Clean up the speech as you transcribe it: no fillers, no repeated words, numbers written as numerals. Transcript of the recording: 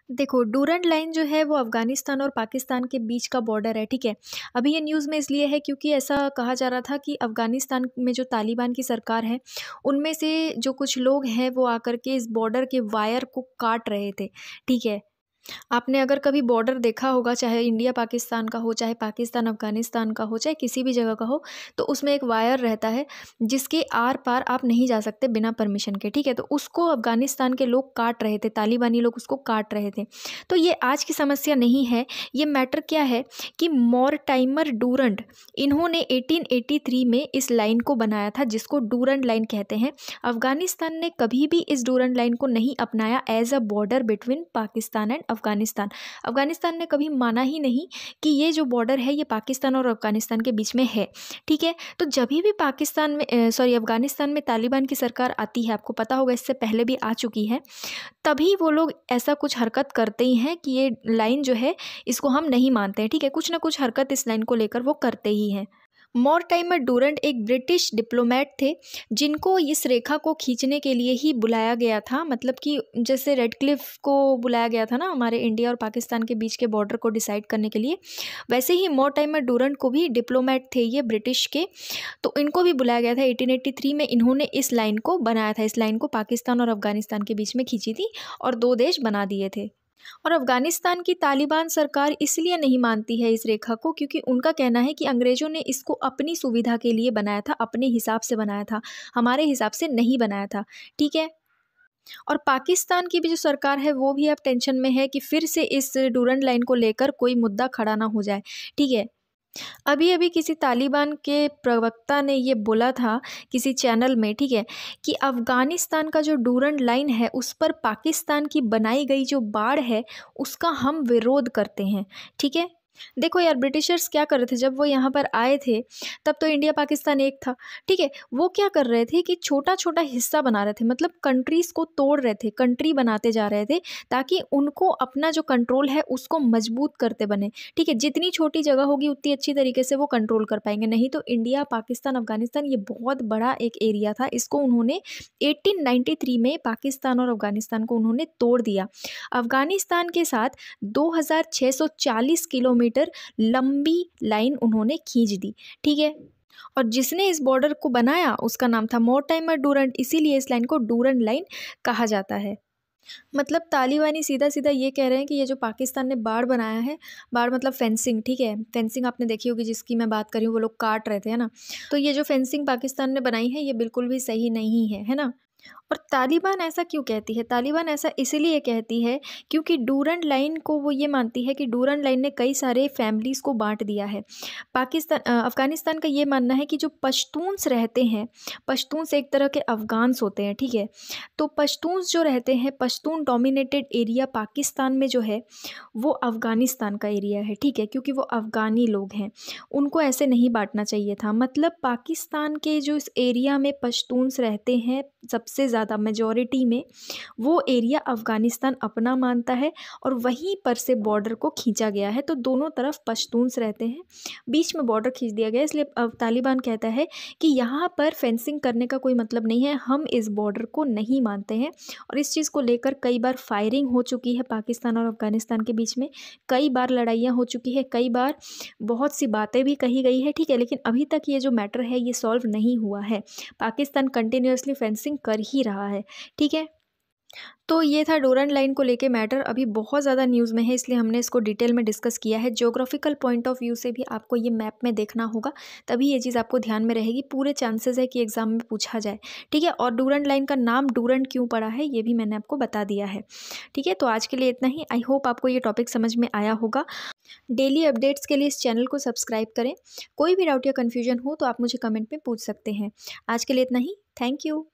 देखो, Durand line जो है वो अफ़गानिस्तान और पाकिस्तान के बीच का बॉर्डर है, ठीक है? अभी ये न्यूज़ में इसलिए है क्योंकि ऐसा कहा जा रहा था कि अफ़गानिस्तान में जो तालिबान की सरकार है, उनमें से जो कुछ लोग हैं वो आकर के इस बॉर्डर के वायर को काट रहे थे, ठीक है? आपने अगर कभी बॉर्डर देखा होगा, चाहे इंडिया पाकिस्तान का हो, चाहे पाकिस्तान अफ़गानिस्तान का हो, चाहे किसी भी जगह का हो, तो उसमें एक वायर रहता है जिसके आर-पार आप नहीं जा सकते बिना परमिशन के, ठीक है? तो उसको अफ़गानिस्तान के लोग काट रहे थे, तालिबानी लोग उसको काट रहे थे। तो ये आज की समस्या नहीं है, ये मैटर क्या है कि मॉरटाइमर डूरंड, इन्होंने 1883 में इस लाइन को बनाया था जिसको डूरंड लाइन कहते हैं। अफ़गानिस्तान ने कभी भी इस डूरंड लाइन को नहीं अपनाया as a border between Pakistan and Afghanistan. Afghanistan ने कभी माना ही नहीं कि ये जो बॉर्डर है ये पाकिस्तान और अफ़गानिस्तान के बीच में है, ठीक है? तो जभी भी पाकिस्तान में अफ़गानिस्तान में तालिबान की सरकार आती है, आपको पता होगा इससे पहले भी आ चुकी है, तभी वो लोग ऐसा कुछ हरकत करते ही हैं कि ये लाइन जो है इसको हम नहीं मानते हैं, ठीक है? कुछ ना कुछ हरकत इस लाइन को लेकर वो करते ही हैं। मॉरटाइमर डूरंड एक ब्रिटिश डिप्लोमेट थे जिनको इस रेखा को खींचने के लिए ही बुलाया गया था, मतलब कि जैसे रेडक्लिफ को बुलाया गया था ना हमारे इंडिया और पाकिस्तान के बीच के बॉर्डर को डिसाइड करने के लिए, वैसे ही मॉरटाइमर डूरंड को भी डिप्लोमेट थे ये ब्रिटिश के, तो इनको भी बुलाया गया था। 1883 में इन्होंने इस लाइन को बनाया था, इस लाइन को पाकिस्तान और अफ़गानिस्तान के बीच में खींची थी और 2 देश बना दिए थे। और अफ़गानिस्तान की तालिबान सरकार इसलिए नहीं मानती है इस रेखा को क्योंकि उनका कहना है कि अंग्रेज़ों ने इसको अपनी सुविधा के लिए बनाया था, अपने हिसाब से बनाया था, हमारे हिसाब से नहीं बनाया था, ठीक है? और पाकिस्तान की भी जो सरकार है वो भी अब टेंशन में है कि फिर से इस डूरंड लाइन को लेकर कोई मुद्दा खड़ा ना हो जाए, ठीक है? अभी-अभी किसी तालिबान के प्रवक्ता ने ये बोला था किसी चैनल में, ठीक है, कि अफ़गानिस्तान का जो डूरंड लाइन है उस पर पाकिस्तान की बनाई गई जो बाड़ है उसका हम विरोध करते हैं, ठीक है। देखो यार, ब्रिटिशर्स क्या कर रहे थे जब वो यहाँ पर आए थे, तब तो इंडिया पाकिस्तान एक था, ठीक है। वो क्या कर रहे थे कि छोटा-छोटा हिस्सा बना रहे थे, मतलब कंट्रीज़ को तोड़ रहे थे, कंट्री बनाते जा रहे थे ताकि उनको अपना जो कंट्रोल है उसको मजबूत करते बने, ठीक है। जितनी छोटी जगह होगी उतनी अच्छी तरीके से वो कंट्रोल कर पाएंगे, नहीं तो इंडिया पाकिस्तान अफ़गानिस्तान ये बहुत बड़ा एक एरिया था, इसको उन्होंने 1893 में पाकिस्तान और अफ़गानिस्तान को उन्होंने तोड़ दिया। अफ़गानिस्तान के साथ 2640 किलोमीटर लंबी लाइन उन्होंने खींच दी, ठीक है। और जिसने इस बॉर्डर को बनाया उसका नाम था मॉरटाइमर डूरंड, इसीलिए इस लाइन को डूरंड लाइन कहा जाता है। मतलब तालिबानी सीधा-सीधा ये कह रहे हैं कि ये जो पाकिस्तान ने बाड़ बनाया है, बाड़ मतलब फेंसिंग, ठीक है? फेंसिंग आपने देखी होगी जिसकी मैं बात कर रही हूँ, वो लोग काट रहे थे, है ना? तो ये जो फेंसिंग पाकिस्तान ने बनाई है ये बिल्कुल भी सही नहीं है ना? और तालिबान ऐसा क्यों कहती है? तालिबान ऐसा इसीलिए कहती है क्योंकि डूरंड लाइन को वो ये मानती है कि डूरंड लाइन ने कई सारे फैमिलीज़ को बाँट दिया है। अफ़गानिस्तान का ये मानना है कि जो पश्तून्स रहते हैं, पश्तून्स एक तरह के अफ़गान्स होते हैं, ठीक है? तो पश्तून्स जो रहते हैं, पश्तून डोमिनेटेड एरिया पाकिस्तान में जो है, वो अफ़गानिस्तान का एरिया है, ठीक है? क्योंकि वो अफ़गानी लोग हैं, उनको ऐसे नहीं बाँटना चाहिए था। मतलब पाकिस्तान के जो इस एरिया में पश्तून्स रहते हैं सबसे ज़्यादा मेजॉरिटी में, वो एरिया अफ़गानिस्तान अपना मानता है और वहीं पर से बॉर्डर को खींचा गया है, तो दोनों तरफ पश्तून्स रहते हैं, बीच में बॉर्डर खींच दिया गया है। इसलिए तालिबान कहता है कि यहाँ पर फेंसिंग करने का कोई मतलब नहीं है, हम इस बॉर्डर को नहीं मानते हैं। और इस चीज़ को लेकर कई बार फायरिंग हो चुकी है पाकिस्तान और अफ़गानिस्तान के बीच में, कई बार लड़ाइयाँ हो चुकी है, कई बार बहुत सी बातें भी कही गई है, ठीक है, लेकिन अभी तक ये जो मैटर है ये सॉल्व नहीं हुआ है। पाकिस्तान कंटिन्यूअसली फेंसिंग कर ही रहा है, ठीक है। तो ये था डोरंड लाइन को लेके मैटर, अभी बहुत ज़्यादा न्यूज़ में है इसलिए हमने इसको डिटेल में डिस्कस किया है। ज्योग्राफिकल पॉइंट ऑफ व्यू से भी आपको ये मैप में देखना होगा, तभी ये चीज़ आपको ध्यान में रहेगी। पूरे चांसेस है कि एग्जाम में पूछा जाए, ठीक है। और डूरंड लाइन का नाम डूरंड क्यों पड़ा है ये भी मैंने आपको बता दिया है, ठीक है। तो आज के लिए इतना ही। आई होप आपको ये टॉपिक समझ में आया होगा। डेली अपडेट्स के लिए इस चैनल को सब्सक्राइब करें। कोई भी डाउट या कन्फ्यूजन हो तो आप मुझे कमेंट में पूछ सकते हैं। आज के लिए इतना ही। Thank you.